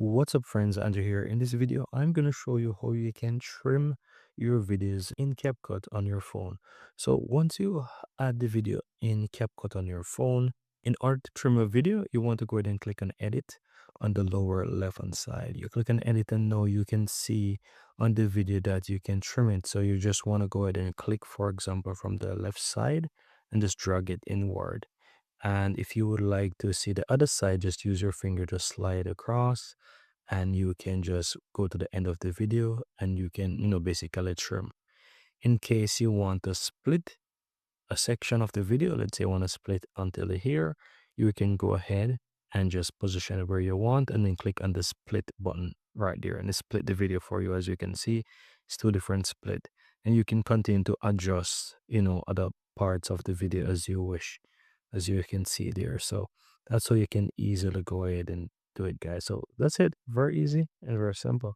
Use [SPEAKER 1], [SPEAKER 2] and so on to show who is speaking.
[SPEAKER 1] What's up friends, Andrew here. In this video, I'm going to show you how you can trim your videos in CapCut on your phone. So once you add the video in CapCut on your phone, in order to trim a video, you want to go ahead and click on edit on the lower left hand side. You click on edit and now you can see on the video that you can trim it. So you just want to go ahead and click, for example, from the left side and just drag it inward. And if you would like to see the other side, just use your finger to slide across and you can just go to the end of the video and you can, basically trim. In case you want to split a section of the video, let's say you want to split until here, you can go ahead and just position it where you want and then click on the split button right there and it split the video for you. As you can see, it's two different split and you can continue to adjust, other parts of the video as you wish, as you can see there. So that's how you can easily go ahead and do it, guys. So that's it. Very easy and very simple.